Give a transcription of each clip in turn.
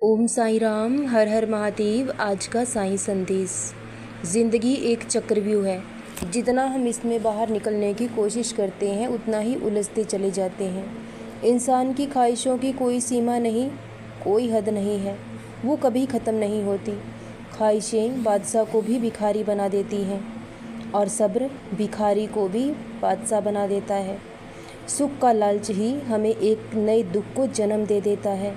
ओम साई राम, हर हर महादेव। आज का साई संदेश। ज़िंदगी एक चक्रव्यूह है। जितना हम इसमें बाहर निकलने की कोशिश करते हैं उतना ही उलझते चले जाते हैं। इंसान की ख्वाहिशों की कोई सीमा नहीं, कोई हद नहीं है, वो कभी ख़त्म नहीं होती। ख्वाहिशें बादशाह को भी भिखारी बना देती हैं और सब्र भिखारी को भी बादशाह बना देता है। सुख का लालच ही हमें एक नए दुख को जन्म दे देता है।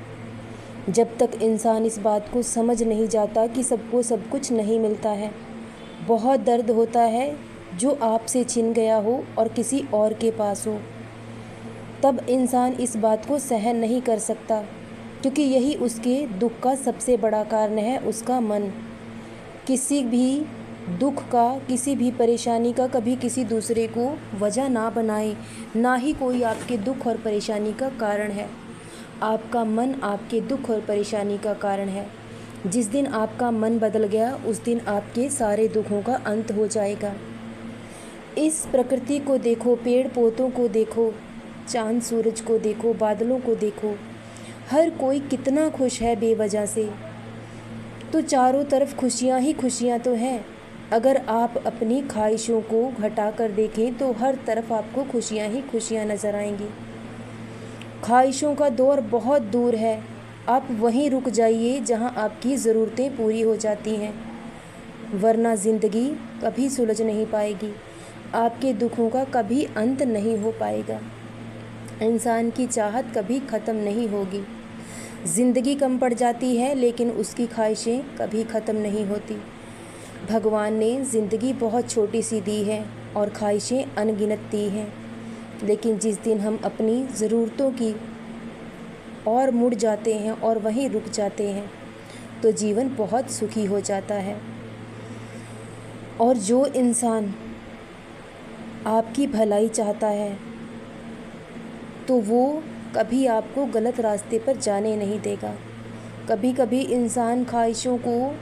जब तक इंसान इस बात को समझ नहीं जाता कि सबको सब कुछ नहीं मिलता है। बहुत दर्द होता है जो आपसे छिन गया हो और किसी और के पास हो। तब इंसान इस बात को सहन नहीं कर सकता, क्योंकि यही उसके दुख का सबसे बड़ा कारण है, उसका मन। किसी भी दुख का, किसी भी परेशानी का कभी किसी दूसरे को वजह ना बनाए, ना ही कोई आपके दुख और परेशानी का कारण है। आपका मन आपके दुख और परेशानी का कारण है। जिस दिन आपका मन बदल गया उस दिन आपके सारे दुखों का अंत हो जाएगा। इस प्रकृति को देखो, पेड़ पौधों को देखो, चांद सूरज को देखो, बादलों को देखो। हर कोई कितना खुश है बेवजह से। तो चारों तरफ खुशियाँ ही खुशियाँ तो हैं। अगर आप अपनी ख्वाहिशों को घटा कर देखें तो हर तरफ आपको खुशियाँ ही खुशियाँ नज़र आएंगी। ख्वाहिशों का दौर बहुत दूर है। आप वहीं रुक जाइए जहां आपकी ज़रूरतें पूरी हो जाती हैं, वरना ज़िंदगी कभी सुलझ नहीं पाएगी। आपके दुखों का कभी अंत नहीं हो पाएगा। इंसान की चाहत कभी ख़त्म नहीं होगी। ज़िंदगी कम पड़ जाती है लेकिन उसकी ख्वाहिशें कभी ख़त्म नहीं होती। भगवान ने ज़िंदगी बहुत छोटी सी दी है और ख्वाहिशें अनगिनत दी हैं, लेकिन जिस दिन हम अपनी ज़रूरतों की और मुड़ जाते हैं और वहीं रुक जाते हैं तो जीवन बहुत सुखी हो जाता है। और जो इंसान आपकी भलाई चाहता है तो वो कभी आपको गलत रास्ते पर जाने नहीं देगा। कभी कभी इंसान ख्वाहिशों को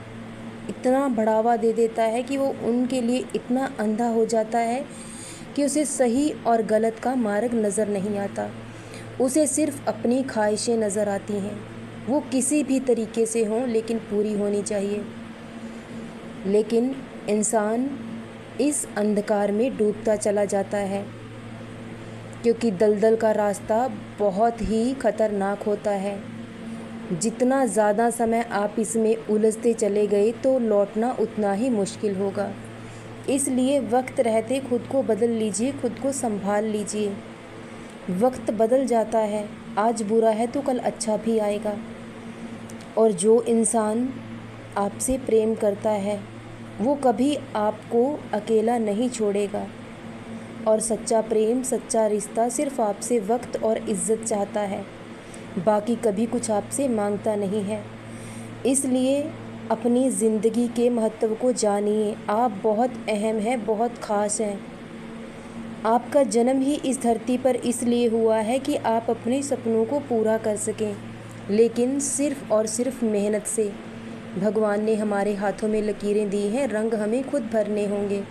इतना बढ़ावा दे देता है कि वो उनके लिए इतना अंधा हो जाता है कि उसे सही और गलत का मार्ग नज़र नहीं आता। उसे सिर्फ अपनी ख्वाहिशें नज़र आती हैं। वो किसी भी तरीके से हों लेकिन पूरी होनी चाहिए। लेकिन इंसान इस अंधकार में डूबता चला जाता है, क्योंकि दलदल का रास्ता बहुत ही ख़तरनाक होता है। जितना ज़्यादा समय आप इसमें उलझते चले गए तो लौटना उतना ही मुश्किल होगा। इसलिए वक्त रहते खुद को बदल लीजिए, खुद को संभाल लीजिए। वक्त बदल जाता है, आज बुरा है तो कल अच्छा भी आएगा। और जो इंसान आपसे प्रेम करता है वो कभी आपको अकेला नहीं छोड़ेगा। और सच्चा प्रेम, सच्चा रिश्ता सिर्फ आपसे वक्त और इज़्ज़त चाहता है, बाकी कभी कुछ आपसे मांगता नहीं है। इसलिए अपनी ज़िंदगी के महत्व को जानिए। आप बहुत अहम हैं, बहुत ख़ास हैं। आपका जन्म ही इस धरती पर इसलिए हुआ है कि आप अपने सपनों को पूरा कर सकें, लेकिन सिर्फ़ और सिर्फ मेहनत से। भगवान ने हमारे हाथों में लकीरें दी हैं, रंग हमें खुद भरने होंगे।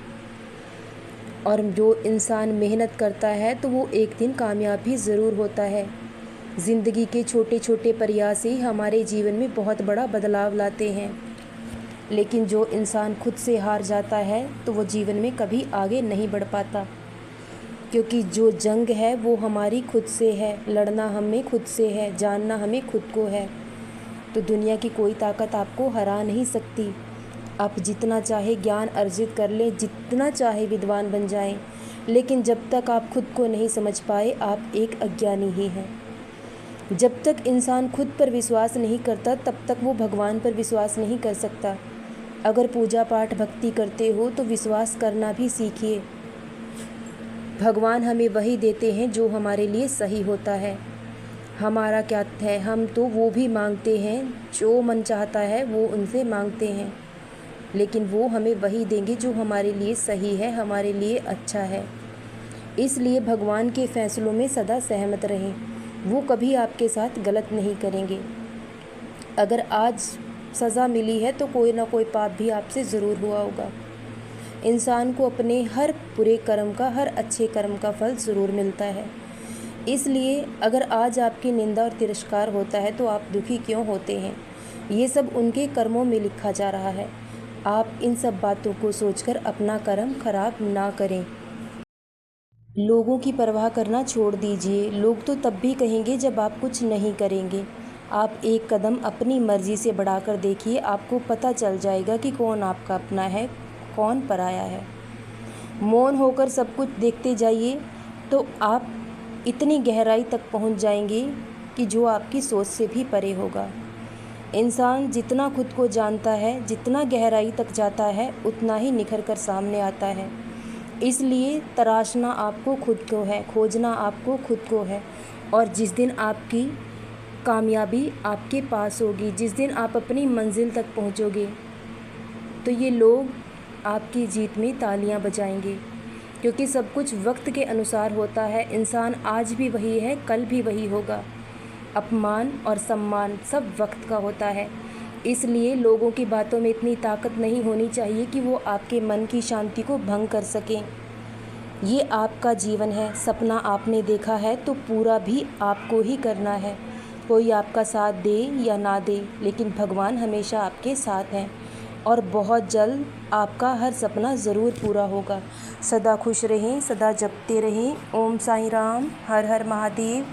और जो इंसान मेहनत करता है तो वो एक दिन कामयाब भी ज़रूर होता है। ज़िंदगी के छोटे छोटे प्रयास ही हमारे जीवन में बहुत बड़ा बदलाव लाते हैं। लेकिन जो इंसान खुद से हार जाता है तो वो जीवन में कभी आगे नहीं बढ़ पाता, क्योंकि जो जंग है वो हमारी खुद से है, लड़ना हमें खुद से है, जानना हमें खुद को है। तो दुनिया की कोई ताकत आपको हरा नहीं सकती। आप जितना चाहे ज्ञान अर्जित कर लें, जितना चाहे विद्वान बन जाएं, लेकिन जब तक आप खुद को नहीं समझ पाए आप एक अज्ञानी ही हैं। जब तक इंसान खुद पर विश्वास नहीं करता तब तक वो भगवान पर विश्वास नहीं कर सकता। अगर पूजा पाठ भक्ति करते हो तो विश्वास करना भी सीखिए। भगवान हमें वही देते हैं जो हमारे लिए सही होता है। हमारा क्या है, हम तो वो भी मांगते हैं जो मन चाहता है, वो उनसे मांगते हैं, लेकिन वो हमें वही देंगे जो हमारे लिए सही है, हमारे लिए अच्छा है। इसलिए भगवान के फैसलों में सदा सहमत रहें। वो कभी आपके साथ गलत नहीं करेंगे। अगर आज सज़ा मिली है तो कोई ना कोई पाप भी आपसे ज़रूर हुआ होगा। इंसान को अपने हर बुरे कर्म का, हर अच्छे कर्म का फल ज़रूर मिलता है। इसलिए अगर आज आपकी निंदा और तिरस्कार होता है तो आप दुखी क्यों होते हैं? ये सब उनके कर्मों में लिखा जा रहा है। आप इन सब बातों को सोचकर अपना कर्म खराब ना करें। लोगों की परवाह करना छोड़ दीजिए। लोग तो तब भी कहेंगे जब आप कुछ नहीं करेंगे। आप एक कदम अपनी मर्ज़ी से बढ़ाकर देखिए, आपको पता चल जाएगा कि कौन आपका अपना है, कौन पराया है। मौन होकर सब कुछ देखते जाइए तो आप इतनी गहराई तक पहुंच जाएंगे कि जो आपकी सोच से भी परे होगा। इंसान जितना खुद को जानता है, जितना गहराई तक जाता है, उतना ही निखर कर सामने आता है। इसलिए तराशना आपको खुद को है, खोजना आपको खुद को है। और जिस दिन आपकी कामयाबी आपके पास होगी, जिस दिन आप अपनी मंजिल तक पहुंचोगे, तो ये लोग आपकी जीत में तालियां बजाएंगे, क्योंकि सब कुछ वक्त के अनुसार होता है। इंसान आज भी वही है, कल भी वही होगा। अपमान और सम्मान सब वक्त का होता है। इसलिए लोगों की बातों में इतनी ताकत नहीं होनी चाहिए कि वो आपके मन की शांति को भंग कर सकें। ये आपका जीवन है, सपना आपने देखा है तो पूरा भी आपको ही करना है। कोई आपका साथ दे या ना दे, लेकिन भगवान हमेशा आपके साथ हैं और बहुत जल्द आपका हर सपना ज़रूर पूरा होगा। सदा खुश रहें, सदा जपते रहें। ओम साईं राम, हर हर महादेव।